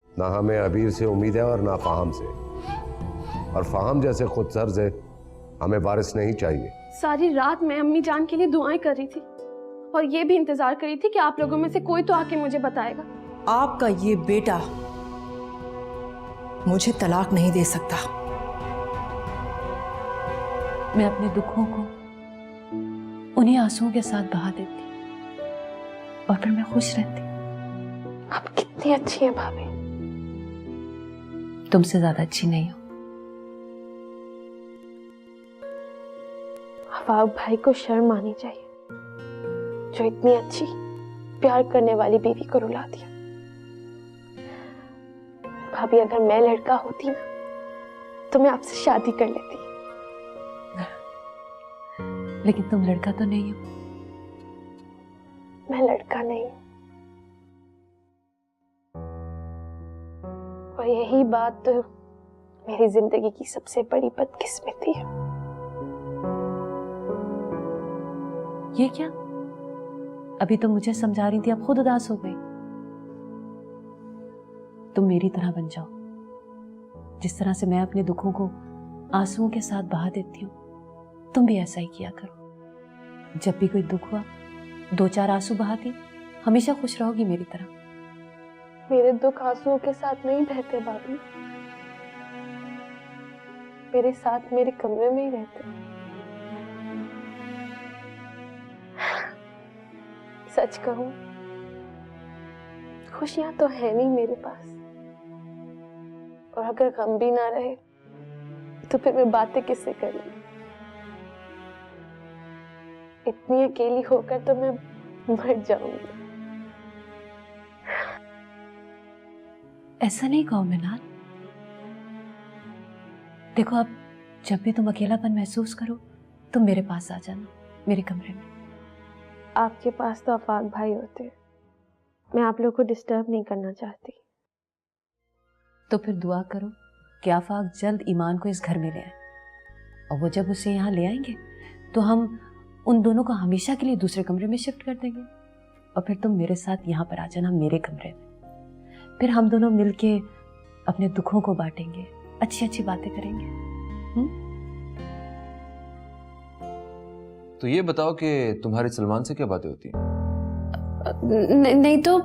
ना हमें अबीर से उम्मीद है और ना फाहम से, और फाहम जैसे खुद सर से हमें वारिस नहीं चाहिए। सारी रात मैं अम्मी जान के लिए दुआएं कर रही थी और ये भी इंतजार कर रही थी कि आप लोगों में से कोई तो आके मुझे बताएगा। आपका ये बेटा मुझे तलाक नहीं दे सकता। मैं अपने दुखों को उन्हीं आंसुओं के साथ बहा देती और फिर मैं खुश रहती। आप कितनी अच्छी हैं भाभी। तुमसे ज्यादा अच्छी नहीं हो। आफाक भाई को शर्म आनी चाहिए जो इतनी अच्छी प्यार करने वाली बीवी को रुला दिया। भाभी अगर मैं लड़का होती ना तो मैं आपसे शादी कर लेती। लेकिन तुम लड़का तो नहीं हो। मैं लड़का नहीं हूं और यही बात तो मेरी जिंदगी की सबसे बड़ी बदकिस्मती है। ये क्या? अभी तो मुझे समझा रही थी, अब खुद उदास हो गई। तुम मेरी तरह बन जाओ। जिस तरह से मैं अपने दुखों को आंसुओं के साथ बहा देती हूँ, तुम भी ऐसा ही किया करो। जब भी कोई दुख हुआ, 2-4 आंसू बहाती, हमेशा खुश रहोगी मेरी तरह। मेरे दुख आंसुओं के साथ नहीं बहते भाभी, मेरे साथ मेरे कमरे में ही रहते। सच कहूं, खुशियां तो है नहीं मेरे पास, और अगर गम भी ना रहे तो फिर मैं बातें किससे करूंगी। इतनी अकेली होकर तो मैं मर जाऊंगी। ऐसा नहीं कहो मिनाल। देखो, अब जब भी तुम अकेलापन महसूस करो, तुम मेरे पास आ जाना, मेरे कमरे में। आपके पास तो आफाक भाई होते, मैं आप लोगों को डिस्टर्ब नहीं करना चाहती। तो फिर दुआ करो कि आफाक जल्द ईमान को इस घर में ले आए, और वो जब उसे यहाँ ले आएंगे तो हम उन दोनों को हमेशा के लिए दूसरे कमरे में शिफ्ट कर देंगे, और फिर तुम मेरे साथ यहाँ पर आ जाना, मेरे कमरे में। फिर हम दोनों मिलके अपने दुखों को बांटेंगे, अच्छी अच्छी बातें करेंगे। तो ये बताओ कि तुम्हारी सलमान से क्या बातें होती हैं? नहीं तो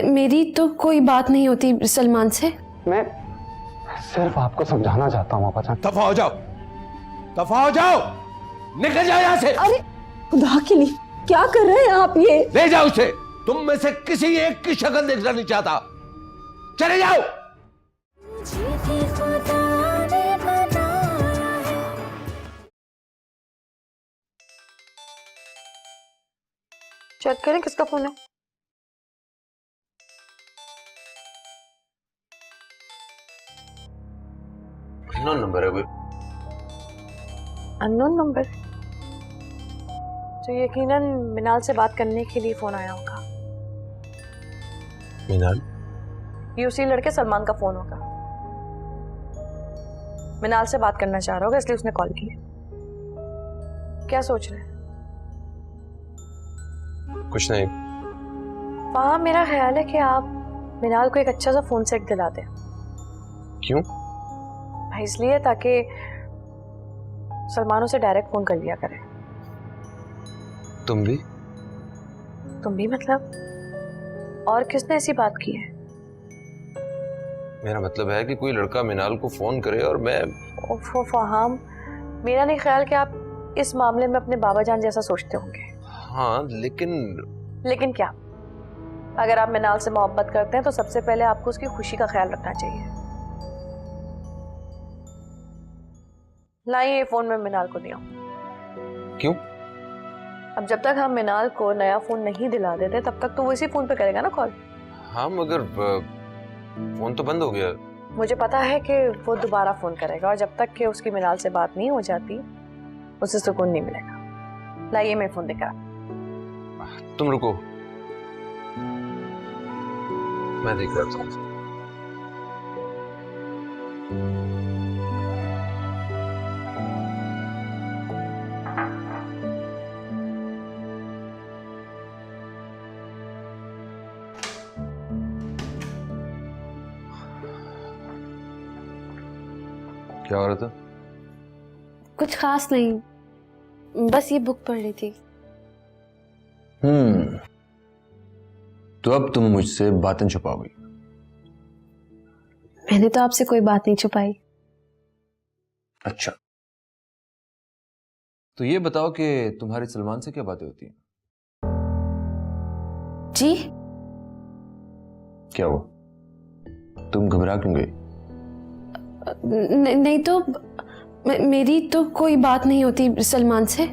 मेरी तो कोई बात नहीं होती सलमान से। मैं सिर्फ आपको समझाना चाहता हूँ अब्बाजान। दफा हो जाओ, दफा हो जाओ, निकल जाओ यहाँ से। अरे खुदा के लिए क्या कर रहे हैं आप? ये ले जाओ उसे। तुम में से किसी एक की शक्ल देखना नहीं चाहता। चले जाओ। चेक करें किसका फोन है। अननोन नंबर है कोई। अननोन नंबर तो यकीनन मिनाल से बात करने के लिए फोन आया होगा। मिनाल? ये उसी लड़के सलमान का फोन होगा। मिनाल से बात करना चाह रहा होगा, इसलिए उसने कॉल की। क्या सोच रहे हैं? कुछ नहीं। वहाँ मेरा ख्याल है कि आप मिनाल को एक अच्छा सा फोन सेट दिला दें। क्यों? इसलिए ताकि सलमान उसे डायरेक्ट फोन कर लिया करे। तुम भी? तुम भी मतलब? और किसने ऐसी बात की है? मेरा मतलब है कि कोई लड़का मिनाल को फोन करे और मैं। ओफो फहाम, मेरा नहीं ख्याल कि आप इस मामले में अपने बाबा जान जैसा सोचते होंगे। हाँ, लेकिन क्या? अगर आप मिनाल से मोहब्बत करते हैं तो सबसे पहले आपको उसकी खुशी का ख्याल रखना चाहिए। लाइए, ये फोन में मिनाल को दिया। क्यों? अब जब तक हम मिनाल को नया फोन नहीं दिला देते तब तक तो वो इसी फोन पे करेगा ना कॉल। हाँ, मगर फोन तो बंद हो गया। मुझे पता है कि वो दोबारा फोन करेगा, और जब तक कि उसकी मिनाल से बात नहीं हो जाती उसे सुकून नहीं मिलेगा। लाइए, मैं फोन देकर। तुम रुको, मैं देख रहा हूँ। क्या हो रहा था? कुछ खास नहीं, बस ये बुक पढ़ रही थी। तो अब तुम मुझसे बातें छुपाओगी? मैंने तो आपसे कोई बात नहीं छुपाई। अच्छा, तो ये बताओ कि तुम्हारी सलमान से क्या बातें होती हैं? जी? क्या हुआ, तुम घबरा क्यों गई? नहीं तो मेरी तो कोई बात नहीं होती सलमान से।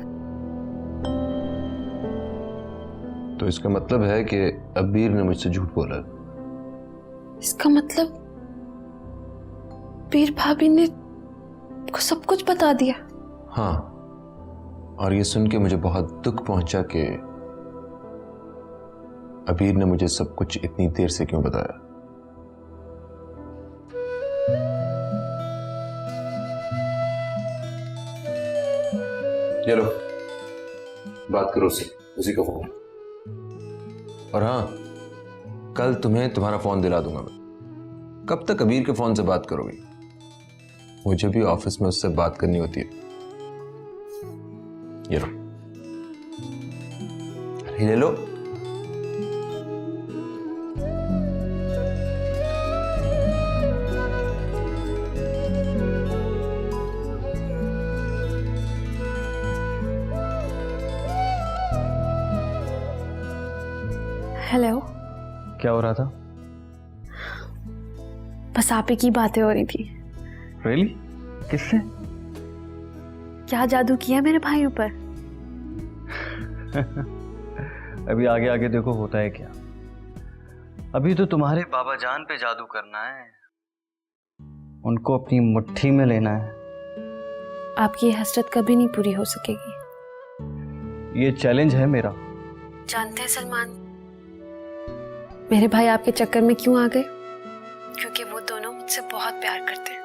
तो इसका मतलब है कि अबीर ने मुझसे झूठ बोला। इसका मतलब पीर भाभी ने को सब कुछ बता दिया। हाँ, और ये सुन के मुझे बहुत दुख पहुंचा कि अबीर ने मुझे सब कुछ इतनी देर से क्यों बताया। चलो बात करो उससे, उसी का फोन। और हाँ, कल तुम्हें तुम्हारा फोन दिला दूंगा मैं। कब तक अबीर के फोन से बात करोगी? मुझे भी ऑफिस में उससे बात करनी होती है। ये लो, अरे ले लो। हेलो। क्या हो रहा था? बस आप ही की बातें हो रही थी। रियली? किससे? क्या जादू किया मेरे भाइयों पर? अभी आगे आगे देखो होता है क्या। अभी तो तुम्हारे बाबा जान पे जादू करना है, उनको अपनी मुट्ठी में लेना है। आपकी ये हसरत कभी नहीं पूरी हो सकेगी। ये चैलेंज है मेरा। जानते हैं सलमान, मेरे भाई आपके चक्कर में क्यों आ गए? क्योंकि वो दोनों मुझसे बहुत प्यार करते हैं।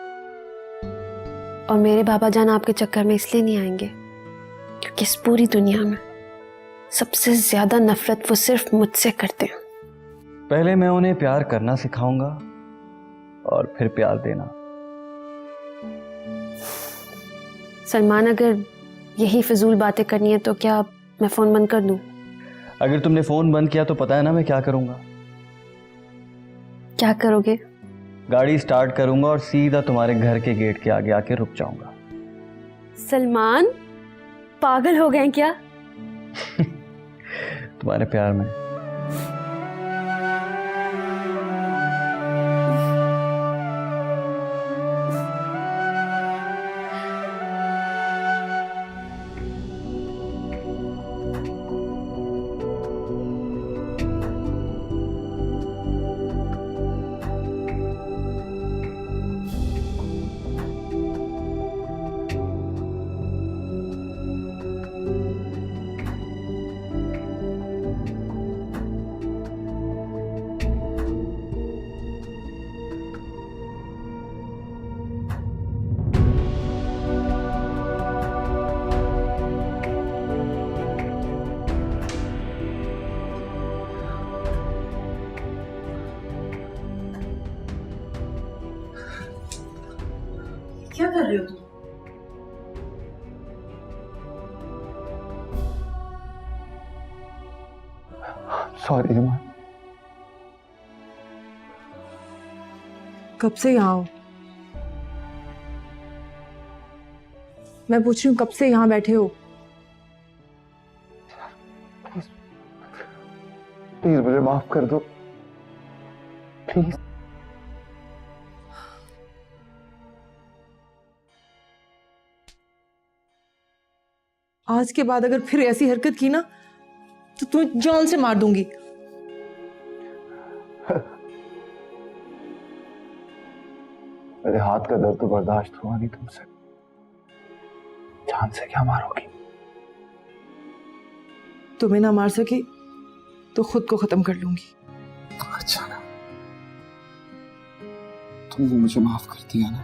और मेरे बाबा जान आपके चक्कर में इसलिए नहीं आएंगे क्योंकि इस पूरी दुनिया में सबसे ज्यादा नफरत वो सिर्फ मुझसे करते हैं। पहले मैं उन्हें प्यार करना सिखाऊंगा और फिर प्यार देना। सलमान, अगर यही फिजूल बातें करनी है तो क्या मैं फोन बंद कर दूं? अगर तुमने फोन बंद किया तो पता है ना मैं क्या करूंगा? क्या करोगे? गाड़ी स्टार्ट करूंगा और सीधा तुम्हारे घर के गेट के आगे आके रुक जाऊंगा। सलमान, पागल हो गए क्या? तुम्हारे प्यार में। क्या कर रहे हो तुम? सॉरी ईमान। कब से यहाँ हो? मैं पूछ रही हूँ, कब से यहाँ बैठे हो? प्लीज मुझे माफ कर दो, प्लीज। आज के बाद अगर फिर ऐसी हरकत की ना तो तुम्हें जान से मार दूंगी। मेरे हाथ का दर्द तो बर्दाश्त हुआ नहीं तुमसे, जान से क्या मारोगी? तुम्हें ना मार सकी तो खुद को खत्म कर लूंगी। अच्छा ना, तुमने मुझे माफ कर दिया ना?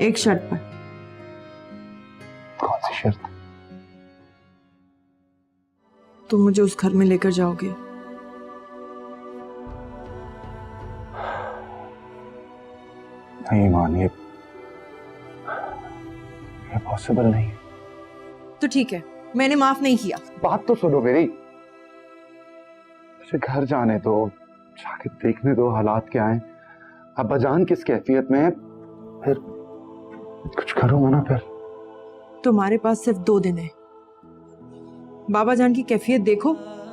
एक शर्त पर। कौन सी शर्त? तुम मुझे उस घर में लेकर जाओगे नहीं ईमान, ये पॉसिबल नहीं। तो ठीक है, मैंने माफ नहीं किया। बात तो सुनो मेरी, मुझे घर जाने दो, जाके देखने दो हालात क्या हैं, अब्बा जान किस कैफियत में है, फिर कुछ करूंगा ना। फिर तुम्हारे पास सिर्फ 2 दिन है। बाबा जान की कैफियत देखो,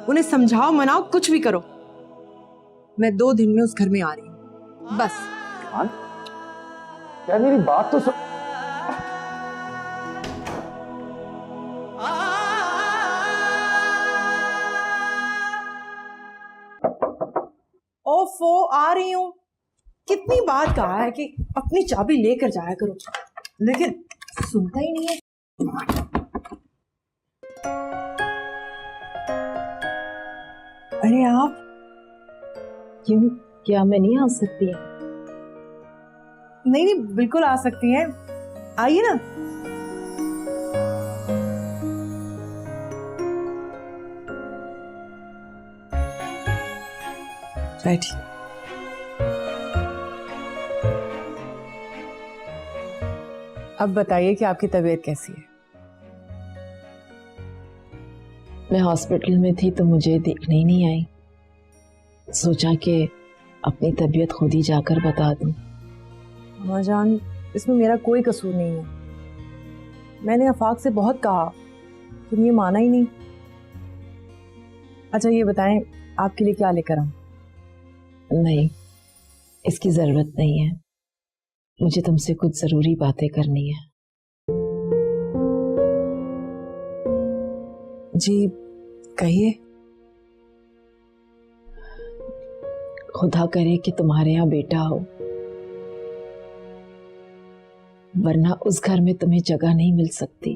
उन्हें समझाओ, मनाओ, कुछ भी करो। मैं 2 दिन में उस घर में आ रही हूँ, बस। यार मेरी बात तो सुन। ओफो, आ रही हूँ। कितनी बार कहा है कि अपनी चाबी लेकर जाया करो, लेकिन सुनता ही नहीं है। अरे आप क्यों, क्या मैं नहीं आ सकती है? नहीं नहीं, बिल्कुल आ सकती हैं, आइए ना। बैठिए। अब बताइए कि आपकी तबीयत कैसी है? मैं हॉस्पिटल में थी तो मुझे देखने ही नहीं आई, सोचा कि अपनी तबीयत खुद ही जाकर बता दूं। अम्मा जान, इसमें मेरा कोई कसूर नहीं है। मैंने आफाक से बहुत कहा, लेकिन ये माना ही नहीं। अच्छा ये बताएं, आपके लिए क्या लेकर आऊं? नहीं, इसकी जरूरत नहीं है, मुझे तुमसे कुछ जरूरी बातें करनी है। जी कहिए। खुदा करे कि तुम्हारे यहाँ बेटा हो, वरना उस घर में तुम्हें जगह नहीं मिल सकती।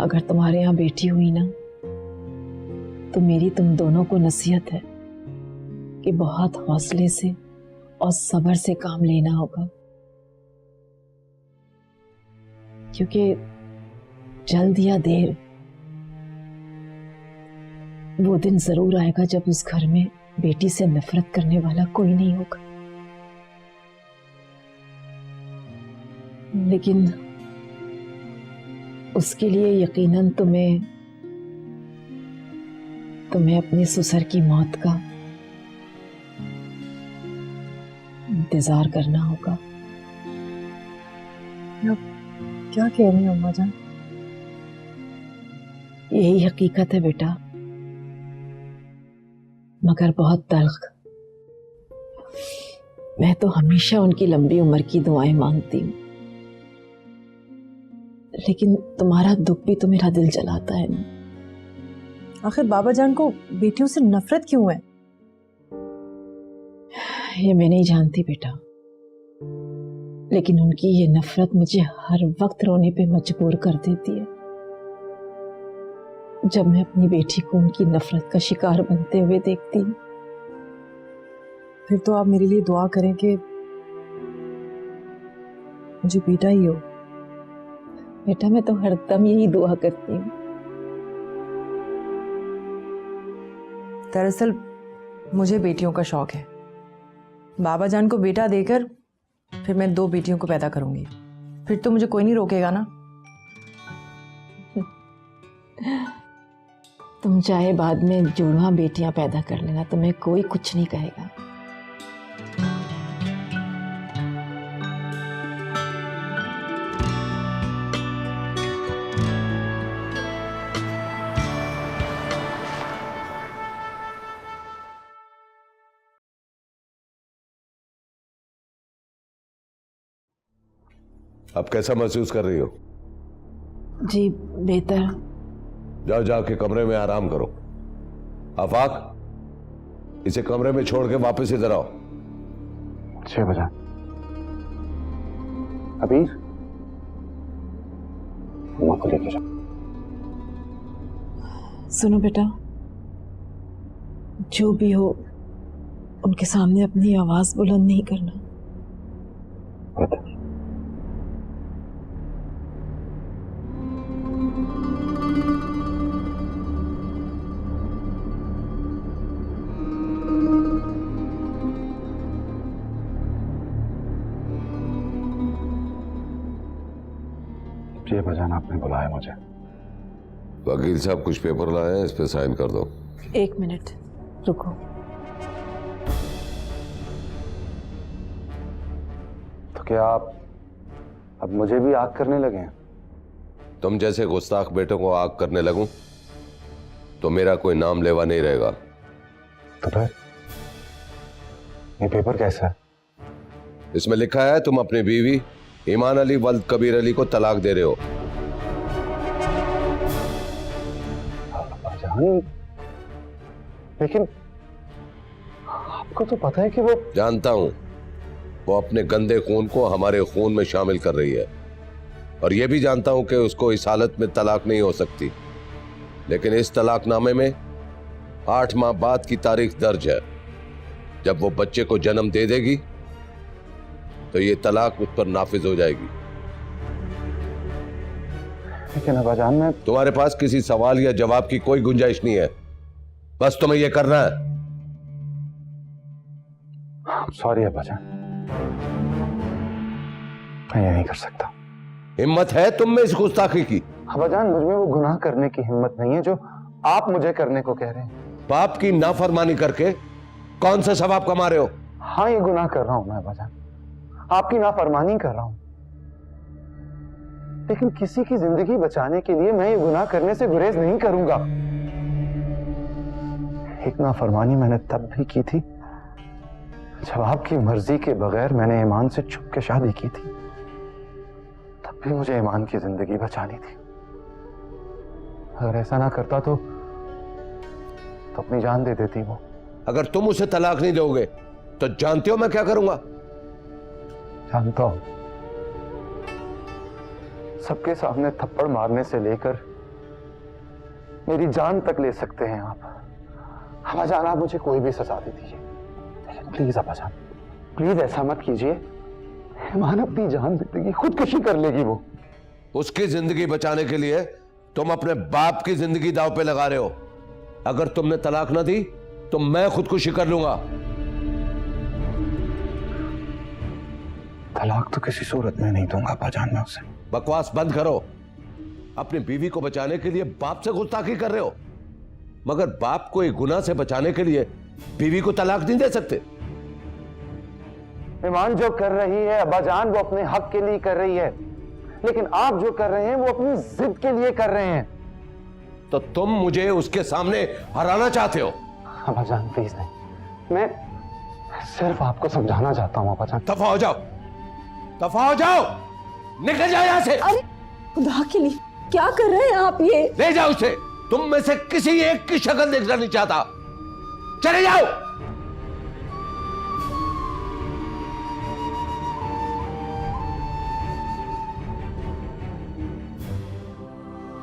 अगर तुम्हारे यहाँ बेटी हुई ना, तो मेरी तुम दोनों को नसीहत है कि बहुत हौसले से और सब्र से काम लेना होगा, क्योंकि जल्द या देर वो दिन जरूर आएगा जब उस घर में बेटी से नफरत करने वाला कोई नहीं होगा। लेकिन उसके लिए यकीनन तुम्हें अपने ससुर की मौत का इंतजार करना होगा। क्या कह रही हो अम्मा जान? यही हकीकत है बेटा, मगर बहुत तल्ख। मैं तो हमेशा उनकी लंबी उम्र की दुआएं मांगती हूँ, लेकिन तुम्हारा दुख भी तो मेरा दिल जलाता है ना। आखिर बाबा जान को बेटियों से नफरत क्यों है? ये मैं नहीं जानती बेटा, लेकिन उनकी ये नफरत मुझे हर वक्त रोने पे मजबूर कर देती है। जब मैं अपनी बेटी को उनकी नफरत का शिकार बनते हुए देखती हूँ। फिर तो आप मेरे लिए दुआ करें कि मुझे बेटा ही हो। बेटा मैं तो हरदम यही दुआ करती हूँ। दरअसल मुझे बेटियों का शौक है। बाबा जान को बेटा देकर फिर मैं 2 बेटियों को पैदा करूंगी। फिर तो मुझे कोई नहीं रोकेगा ना। तुम चाहे बाद में जुड़वा बेटियां पैदा कर लेना, तुम्हें कोई कुछ नहीं कहेगा। अब कैसा महसूस कर रही हो? जी बेहतर। जाओ जाके कमरे में आराम करो। आफाक, इसे कमरे में छोड़ के वापस इधर आओ। 6 बजे। अबीर, अम्मा को लेके जाओ। सुनो बेटा, जो भी हो उनके सामने अपनी आवाज बुलंद नहीं करना। जी अब्बाजान, आपने बुलाया मुझे। वकील साहब कुछ पेपर लाए हैं, इस पे साइन कर दो। 1 मिनट रुको। तो क्या आप अब मुझे भी आग करने लगे हैं? तुम जैसे गुस्ताख बेटों को आग करने लगूं तो मेरा कोई नाम लेवा नहीं रहेगा। तो फिर ये पेपर कैसा है? इसमें लिखा है तुम अपनी बीवी ईमान अली वल्द कबीर अली को तलाक दे रहे हो। अब्बाजान, लेकिन आपको तो पता है कि वो जानता हूं, वो अपने गंदे खून को हमारे खून में शामिल कर रही है, और यह भी जानता हूं कि उसको इस हालत में तलाक नहीं हो सकती। लेकिन इस तलाकनामे में 8 माह बाद की तारीख दर्ज है। जब वो बच्चे को जन्म दे देगी तो ये तलाक उस पर नाफिज हो जाएगी। लेकिन अब्बाजान, मैं तुम्हारे पास किसी सवाल या जवाब की कोई गुंजाइश नहीं है, बस तुम्हें यह करना है। सॉरी अब्बाजान, मैं ये नहीं कर सकता। हिम्मत है तुम में इस गुस्ताखी की? अब्बाजान, मुझ में वो गुनाह करने की हिम्मत नहीं है जो आप मुझे करने को कह रहे हैं। बाप की नाफरमानी करके कौन सा सवाब कमा रहे हो? हाँ, ये गुनाह कर रहा हूं मैं अब्बाजान, आपकी नाफरमानी कर रहा हूं, लेकिन किसी की जिंदगी बचाने के लिए मैं ये गुनाह करने से गुरेज नहीं करूंगा। एक नाफरमानी मैंने तब भी की थी जब आपकी मर्जी के बगैर मैंने ईमान से छुप के शादी की थी। तब भी मुझे ईमान की जिंदगी बचानी थी। अगर ऐसा ना करता तो अपनी जान दे देती वो। अगर तुम उसे तलाक नहीं दोगे तो जानते हो मैं क्या करूंगा? जानता हूं, सबके सामने थप्पड़ मारने से लेकर मेरी जान तक ले सकते हैं आप। अब्बाजान, आप मुझे कोई भी सजा दे दीजिए, लेकिन प्लीज अब्बाजान, प्लीज ऐसा मत कीजिए। ईमान अपनी जान दे देगी, खुदकुशी कर लेगी वो। उसकी जिंदगी बचाने के लिए तुम अपने बाप की जिंदगी दांव पे लगा रहे हो। अगर तुमने तलाक ना दी तो मैं खुदकुशी कर लूंगा। तलाक तो किसी सूरत में नहीं दूंगा अब्बाजान मैं उसे। बकवास बंद करो। अपनी बीवी को बचाने के लिए बाप से गुस्ताखी कर रहे हो, मगर बाप को एक गुनाह से बचाने के लिए बीवी को तलाक नहीं दे सकते। ईमान जो कर रही है अब्बाजान, वो अपने हक के लिए कर रही है, लेकिन आप जो कर रहे हैं वो अपनी जिद के लिए कर रहे हैं। तो तुम मुझे उसके सामने हराना चाहते हो? अब्बाजान प्लीज नहीं, मैं सिर्फ आपको समझाना चाहता हूं अब्बाजान। दफा हो जाओ, दफा हो जाओ, निकल जाओ यहां से। अरे खुदा के लिए क्या कर रहे हैं आप? ये ले जाओ उसे। तुम में से किसी एक की शक्ल देखना नहीं चाहता। चले जाओ।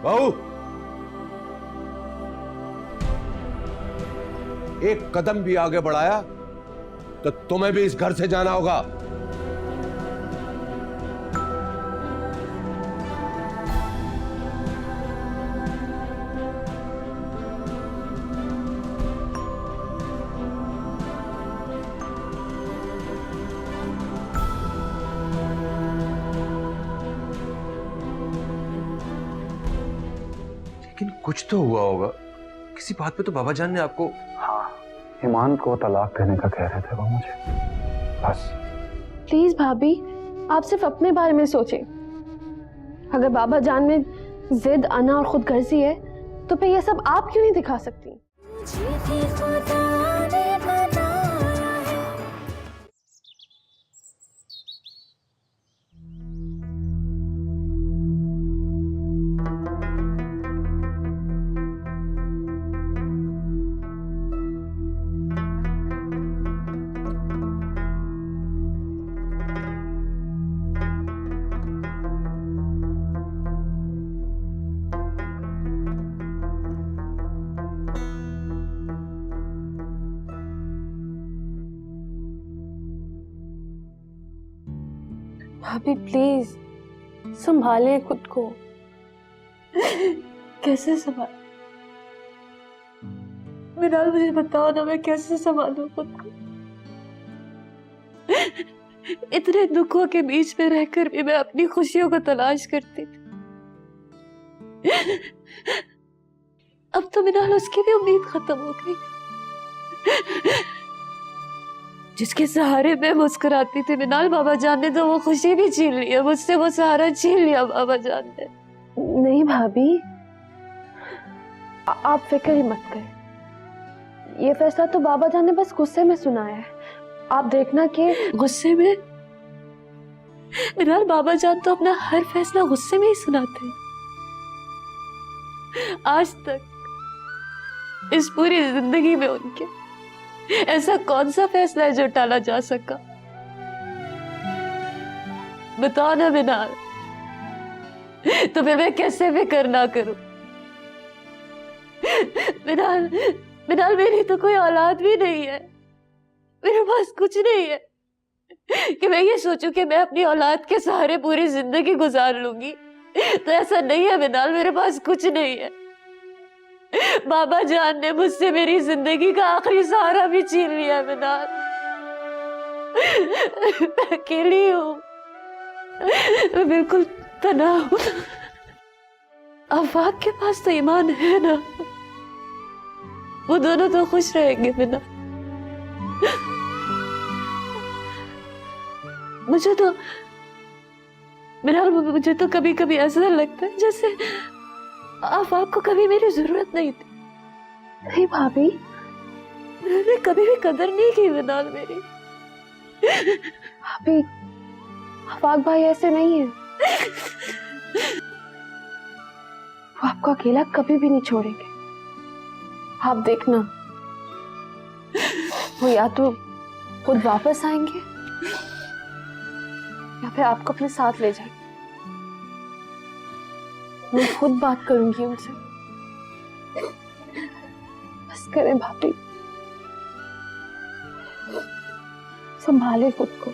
बहू, एक कदम भी आगे बढ़ाया तो तुम्हें भी इस घर से जाना होगा। लेकिन कुछ तो हुआ होगा, किसी बात पे तो बाबा जान ने आपको। हाँ, ईमान को तलाक देने का कह रहे थे वो मुझे, बस। प्लीज भाभी, आप सिर्फ अपने बारे में सोचें। अगर बाबा जान में जिद, अना और खुदगर्जी है तो फिर ये सब आप क्यों नहीं दिखा सकती? भाभी प्लीज संभालें खुद को। कैसे संभाल? मिनाल मुझे बताओ ना, मैं कैसे संभालूं खुद को? इतने दुखों के बीच में रहकर भी मैं अपनी खुशियों को तलाश करती थी, अब तो मिनाल उसकी भी उम्मीद खत्म हो गई। जिसके सहारे मैं मुस्कुराती थी मिनाल, बाबा जान ने तो वो खुशी भी छीन ली है मुझसे, वो सहारा छीन लिया बाबा जान ने। नहीं भाभी, आप फिक्र ही मत करें। ये फैसला तो बाबा जान ने बस गुस्से में सुनाया है। आप देखना कि गुस्से में? मिनाल, बाबा जान तो अपना हर फैसला गुस्से में ही सुनाते हैं। आज तक इस पूरी जिंदगी में उनके ऐसा कौन सा फैसला है जो टाला जा सका? बताओ ना मिनाल, तो फिर मैं कैसे फिक्र ना करूं? मिनाल, मिनाल मेरी तो कोई औलाद भी नहीं है, मेरे पास कुछ नहीं है कि मैं ये सोचूं कि मैं अपनी औलाद के सहारे पूरी जिंदगी गुजार लूंगी। तो ऐसा नहीं है मिनाल, मेरे पास कुछ नहीं है। बाबा जान ने मुझसे मेरी जिंदगी का आखिरी सहारा भी छीन लिया है मिनाल। मैं अकेली हूँ, मैं बिल्कुल तन्हा हूँ। आफाक के पास तो ईमान है ना, वो दोनों तो खुश रहेंगे मिनाल। मुझे तो कभी कभी ऐसा लगता है जैसे आपको कभी मेरी जरूरत नहीं थी। नहीं भाभी, मैंने कभी भी कदर नहीं की मिनाल मेरी। भाभी, आफाक भाई ऐसे नहीं है, वो आपको अकेला कभी भी नहीं छोड़ेंगे। आप देखना, वो या तो खुद वापस आएंगे या फिर आपको अपने साथ ले जाएंगे। मैं खुद बात करूंगी उनसे। बस करें भाभी, संभाले खुद को,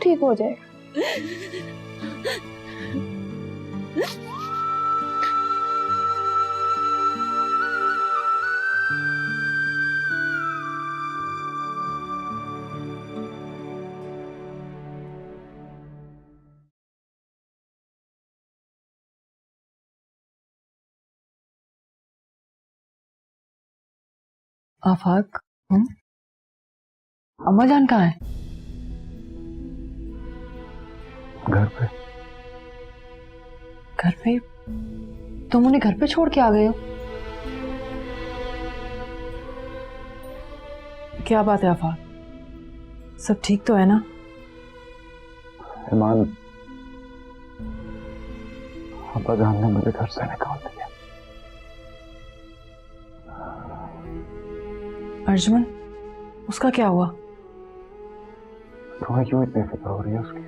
ठीक हो जाएगा। आफाक, अम्मा जान कहाँ है? घर पे। घर पे? तुम उन्हें घर पे छोड़ के आ गए हो? क्या बात है आफाक, सब ठीक तो है ना? ईमान, अब्बा जान ने मुझे घर से निकाल दिया। अर्जुमन, उसका क्या हुआ? तुम्हें क्यों इतनी फिक्र हो रही है उसकी?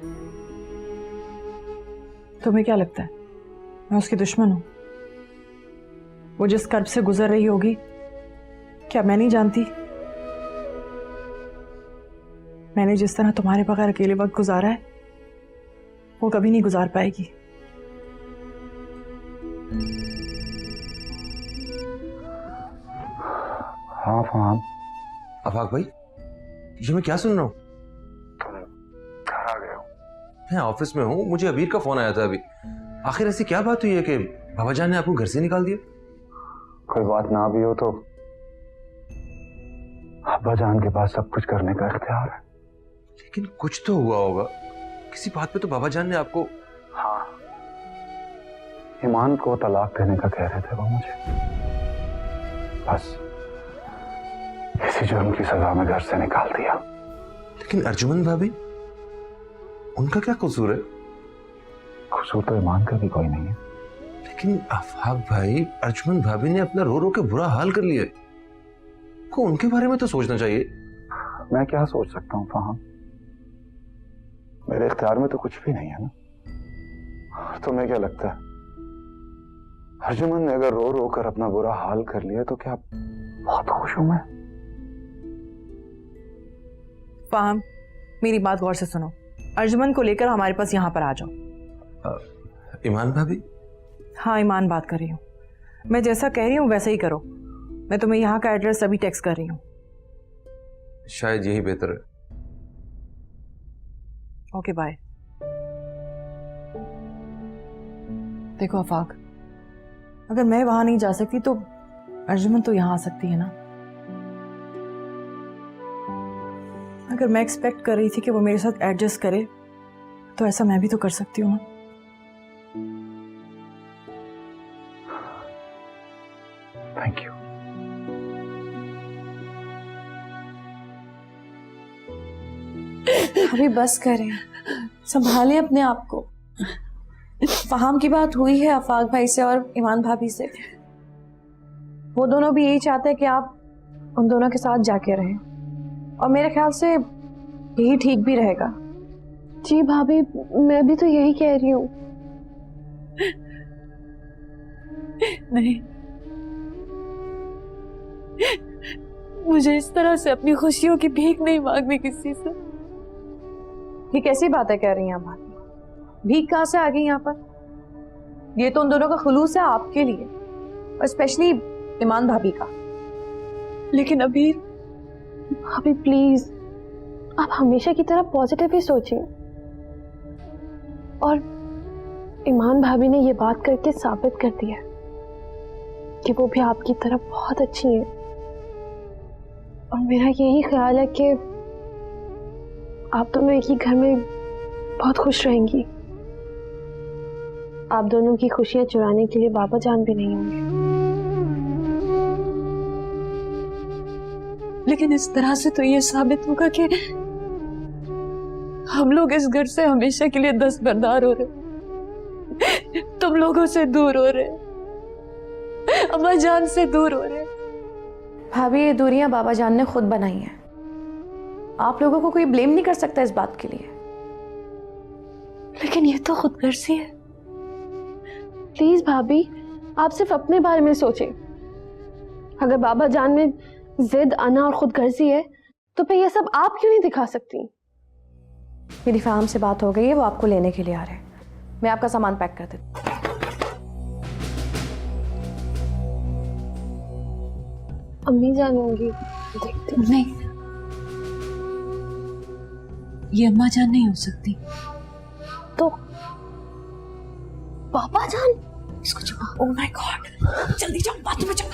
तुम्हें क्या लगता है मैं उसकी दुश्मन हूं? वो जिस कर्ब से गुजर रही होगी, क्या मैं नहीं जानती? मैंने जिस तरह तुम्हारे बगैर अकेले वक्त गुजारा है, वो कभी नहीं गुजार पाएगी। हाँ फहाम। आफाक भाई, ये मैं क्या सुन रहा हूँ? तुम घर आ गए हो? मैं ऑफिस में हूँ, मुझे अबीर का फोन आया था अभी। आखिर ऐसी क्या बात हुई है कि बाबा जान ने आपको घर से निकाल दिया? कोई बात ना भी हो तो अब्बा जान के पास सब कुछ करने का इख्तियार है। लेकिन कुछ तो हुआ होगा, किसी बात पे तो बाबा जान ने आपको। हाँ, ईमान को तलाक देने का कह रहे थे वो मुझे। बस इसी जुर्म की सजा में घर से निकाल दिया। लेकिन अर्जुमन भाभी, उनका क्या कसूर है? कसूर तो ईमान का भी कोई नहीं है। लेकिन आफाक भाई, अर्जुमन भाभी ने अपना रो रो के बुरा हाल कर लिया, को उनके बारे में तो सोचना चाहिए। मैं क्या सोच सकता हूँ फहाम, मेरे इख्तियार में तो कुछ भी नहीं है ना। और तुम्हें क्या लगता है, अर्जुमन ने अगर रो रो कर अपना बुरा हाल कर लिया तो क्या बहुत खुश हूं मैं? फाहम, मेरी बात गौर से सुनो। अर्जुमन को लेकर हमारे पास यहाँ पर आ जाओ। ईमान भाभी? हाँ, ईमान बात कर रही हूँ। मैं जैसा कह रही हूँ वैसा ही करो। मैं तुम्हें यहाँ का एड्रेस अभी टेक्स्ट कर रही हूँ। शायद यही बेहतर है। Okay bye. देखो आफाक, अगर मैं वहां नहीं जा सकती तो अर्जुमन तो यहाँ आ सकती है ना। अगर मैं एक्सपेक्ट कर रही थी कि वो मेरे साथ एडजस्ट करे तो ऐसा मैं भी तो कर सकती हूँ ना। Thank you. अभी बस करें, संभालें अपने आप को। फहाम की बात हुई है आफाक भाई से और ईमान भाभी से। वो दोनों भी यही चाहते हैं कि आप उन दोनों के साथ जाके रहें, और मेरे ख्याल से यही ठीक भी रहेगा। जी भाभी, मैं भी तो यही कह रही हूँ। नहीं, मुझे इस तरह से अपनी खुशियों की भीख नहीं मांगनी किसी से। ये कैसी बातें कह रही हैं आप भाभी? भीख कहाँ से आ गई यहाँ पर? ये तो उन दोनों का खुलूस है आपके लिए, और स्पेशली ईमान भाभी का। लेकिन अभी भाभी प्लीज, आप हमेशा की तरह पॉजिटिव ही सोचिए। और ईमान भाभी ने ये बात करके साबित कर दिया कि वो भी आपकी तरह बहुत अच्छी है। और मेरा यही ख्याल है कि आप दोनों एक ही घर में बहुत खुश रहेंगी। आप दोनों की खुशियां चुराने के लिए बाबा जान भी नहीं होंगे। लेकिन इस तरह से तो ये साबित होगा कि हम लोग इस घर से हमेशा के लिए दस्तबरदार हो रहे, तुम लोगों से दूर हो रहे, अम्मा जान से दूर हो रहे। भाभी, ये दूरियां बाबा जान ने खुद बनाई हैं। आप लोगों को कोई ब्लेम नहीं कर सकता इस बात के लिए। लेकिन ये तो खुदगर्जी है। प्लीज भाभी, आप सिर्फ अपने बारे में सोचें। अगर बाबा जान में जिद, अना और खुदगर्जी है तो फिर ये सब आप क्यों नहीं दिखा सकती? मेरी फाहम से बात हो गई है, वो आपको लेने के लिए आ रहे हैं। मैं आपका सामान पैक कर देती हूँ। अम्मी जान होंगी, देखते हैं। नहीं, ये अम्मा जान नहीं हो सकती। तो पापा जान? इसको छुपा। ओह माय गॉड, जल्दी जाओ, बाथरूम में जाओ।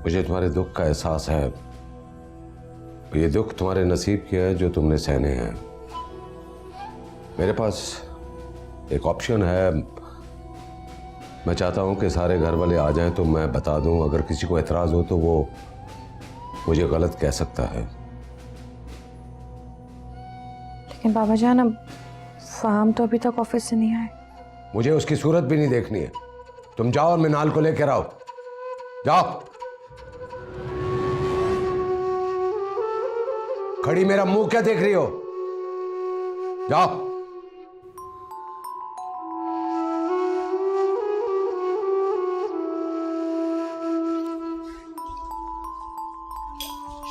मुझे तुम्हारे दुख का एहसास है। ये दुख तुम्हारे नसीब के है जो तुमने सहने हैं। मेरे पास एक ऑप्शन है। मैं चाहता हूं कि सारे घर वाले आ जाएं तो मैं बता दूं। अगर किसी को एतराज हो तो वो मुझे गलत कह सकता है। लेकिन बाबा जान, अब फाहम तो अभी तक ऑफिस से नहीं आए। मुझे उसकी सूरत भी नहीं देखनी है। तुम जाओ और मिनाल को लेकर आओ। जाओ। खड़ी मेरा मुंह क्या देख रही हो? जाओ।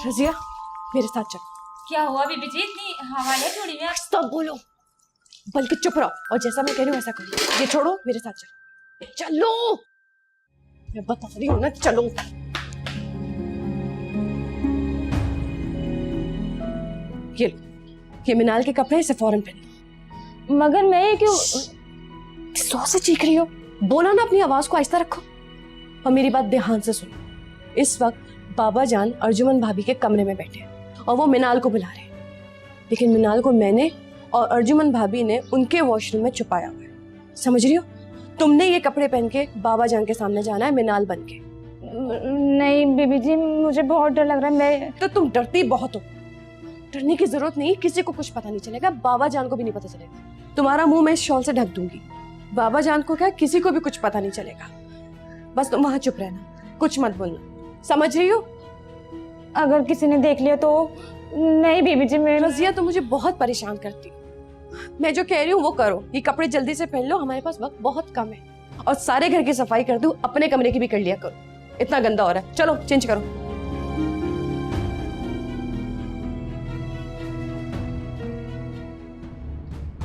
रजिया, मेरे साथ चल। क्या हुआ बीबी जी, इतनी हवाएं छोड़ी हैं? सब बोलो, बल्कि चुप रहो और जैसा मैं कह रही हूँ वैसा करो। ये छोड़ो, मेरे साथ चलो। चलो, मैं बता रही हूँ ना, चलो। ये लो, ये मिनाल के कपड़े, इसे फौरन पहनो। मगर मैं ये क्यों? सौ से चीख रही हो? बोलो ना, अपनी आवाज को आहिस्ता रखो और मेरी बात ध्यान से सुनो। इस वक्त बाबा जान अर्जुमन भाभी के कमरे में बैठे हैं और वो मिनाल को बुला रहे हैं। लेकिन मिनाल को मैंने और अर्जुमन भाभी ने उनके वॉशरूम में छुपाया हुआ है। समझ रही हो? तुमने ये कपड़े पहन के बाबा जान के सामने जाना है, मिनाल बन के। नहीं बीबी जी, मुझे बहुत डर लग रहा है। मैं तो तुम डरती बहुत हो। डरने की जरूरत नहीं, किसी को कुछ पता नहीं चलेगा, बाबा जान को भी नहीं पता चलेगा। तुम्हारा मुंह मैं इस शॉल से ढक दूंगी। बाबा जान को क्या, किसी को भी कुछ पता नहीं चलेगा। बस तुम वहां चुप रहना, कुछ मत बोलना। समझ रही हो? अगर किसी ने देख लिया तो? नहीं बीबी जी, मैं रजिया, तुम मुझे बहुत परेशान करती हो। मैं जो कह रही हूँ वो करो। ये कपड़े जल्दी से पहन लो, हमारे पास वक्त बहुत कम है। और सारे घर की सफाई कर दो, अपने कमरे की भी कर लिया करो। इतना गंदा हो रहा है। चलो चेंज करो।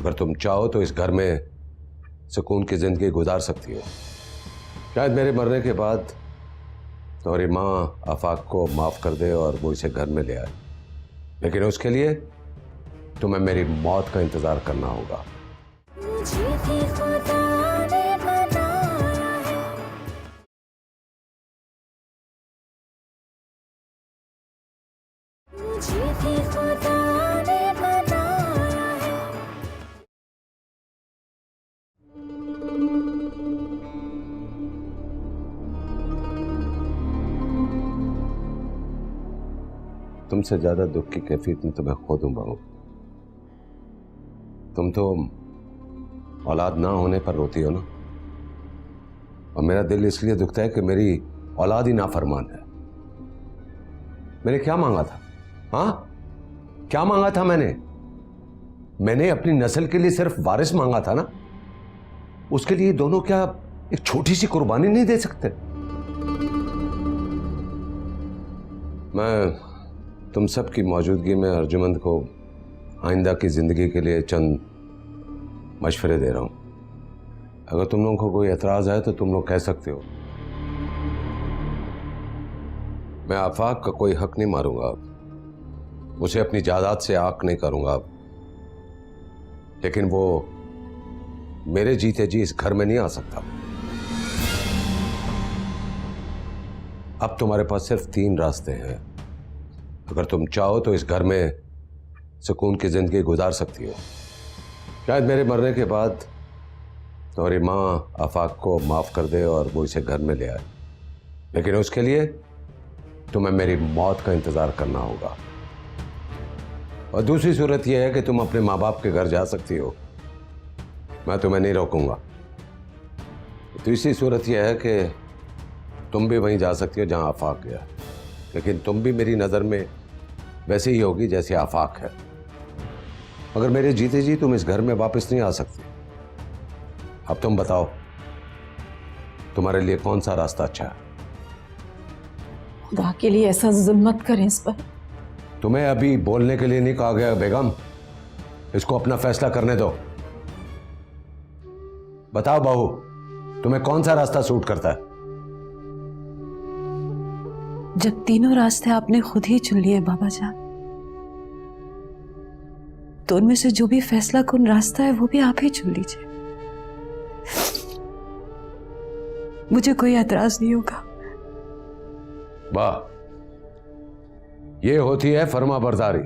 अगर तुम चाहो तो इस घर में सुकून की जिंदगी गुजार सकती हो। शायद मेरे मरने के बाद तुम्हारी माँ आफाक को माफ कर दे और वो इसे घर में ले आए, लेकिन उसके लिए तुम्हें मेरी मौत का इंतजार करना होगा। तुमसे ज्यादा दुख की कैफियत में तुम्हें खो दूं बहू। तुम तो औलाद ना होने पर रोती हो ना, और मेरा दिल इसलिए दुखता है कि मेरी औलाद ही नाफरमान है। मैंने क्या मांगा था? हाँ, क्या मांगा था मैंने अपनी नस्ल के लिए सिर्फ वारिस मांगा था ना। उसके लिए दोनों क्या एक छोटी सी कुर्बानी नहीं दे सकते? मैं तुम सब की मौजूदगी में अर्जुमंद को आइंदा की जिंदगी के लिए चंद मशवरे दे रहा हूं। अगर तुम लोगों को कोई एतराज है तो तुम लोग कह सकते हो। मैं आफाक का कोई हक नहीं मारूंगा, उसे अपनी जायदाद से आक नहीं करूंगा, लेकिन वो मेरे जीते जी इस घर में नहीं आ सकता। अब तुम्हारे पास सिर्फ 3 रास्ते हैं। अगर तुम चाहो तो इस घर में सुकून की जिंदगी गुजार सकती हो। शायद मेरे मरने के बाद तुम्हारी माँ आफाक को माफ कर दे और वो इसे घर में ले आए, लेकिन उसके लिए तुम्हें मेरी मौत का इंतजार करना होगा। और दूसरी सूरत यह है कि तुम अपने माँ बाप के घर जा सकती हो, मैं तुम्हें नहीं रोकूंगा। तीसरी सूरत यह है कि तुम भी वहीं जा सकती हो जहां आफाक गया, लेकिन तुम भी मेरी नज़र में वैसे ही होगी जैसे आफाक है। मगर मेरे जीते जी तुम इस घर में वापस नहीं आ सकती। अब तुम बताओ, तुम्हारे लिए कौन सा रास्ता अच्छा है? खुदा के लिए ऐसा जुल्म मत करें इस पर। तुम्हें अभी बोलने के लिए नहीं कहा गया बेगम, इसको अपना फैसला करने दो। बताओ बहू, तुम्हें कौन सा रास्ता सूट करता है? जब तीनों रास्ते आपने खुद ही चुन लिए बाबा जान, तो उनमें से जो भी फैसला कुन रास्ता है वो भी आप ही चुन लीजिए। मुझे कोई एतराज नहीं होगा। वाह, ये होती है फर्मा बरदारी।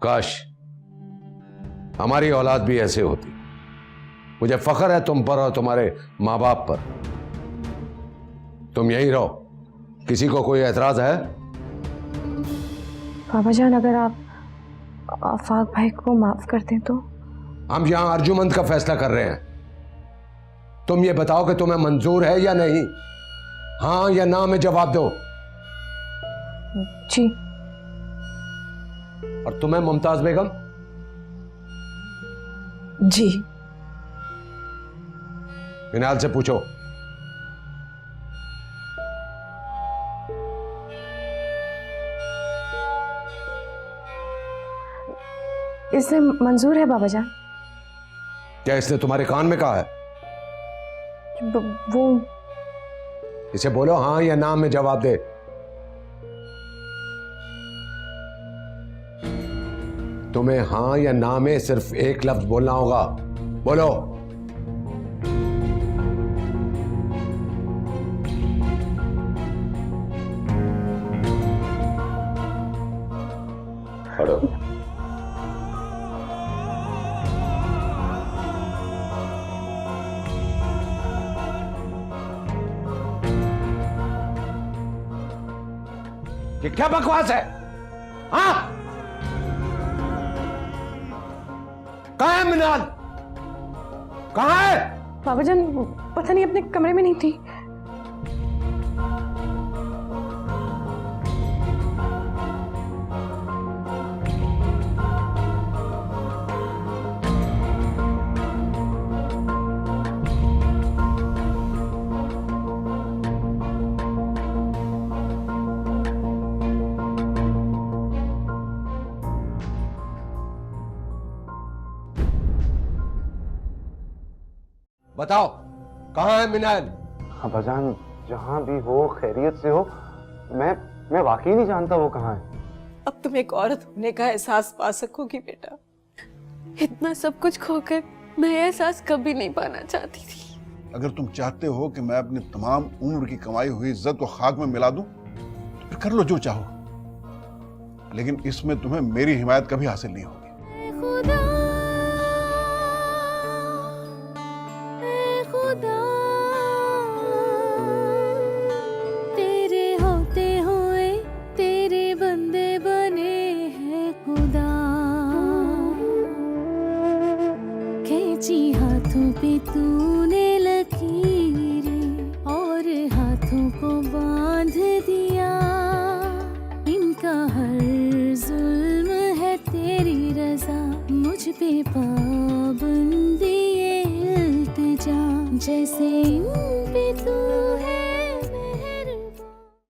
काश हमारी औलाद भी ऐसे होती। मुझे फख्र है तुम पर और तुम्हारे माँ बाप पर। तुम यहीं रहो, किसी को कोई एतराज है? बाबा जान, अगर आप आफाक भाई को माफ कर दें तो? हम यहां अर्जुमंद का फैसला कर रहे हैं। तुम ये बताओ कि तुम्हें मंजूर है या नहीं। हाँ या ना में जवाब दो। जी। और तुम्हें मुमताज बेगम? जी। मिनाल से पूछो। इसे मंजूर है बाबा जान। क्या इसने तुम्हारे कान में कहा है? वो इसे बोलो हाँ या ना में जवाब दे। तुम्हें हाँ या ना में सिर्फ एक लफ्ज बोलना होगा। बोलो। खड़ो। ये क्या बकवास है? हाँ, कहाँ है मिनाल? कहाँ है? बाबा जान पता नहीं, अपने कमरे में नहीं थी। बताओ, कहाँ है मिनाल? अब्बाजान, जहाँ भी हो, खैरियत से हो। मैं वाकई नहीं जानता वो कहाँ है। अब तुम एक औरत होने का एहसास पा सकोगी बेटा। इतना सब कुछ खोकर मैं ये एहसास कभी नहीं पाना चाहती थी। अगर तुम चाहते हो कि मैं अपनी तमाम उम्र की कमाई हुई इज्जत को खाक में मिला दूं, तो फिर कर लो जो चाहो, लेकिन इसमें तुम्हें मेरी हिमायत कभी हासिल नहीं होगी। तेरे होते हुए तेरे बंदे बने हैं खुदा, खींची हाथों पे तू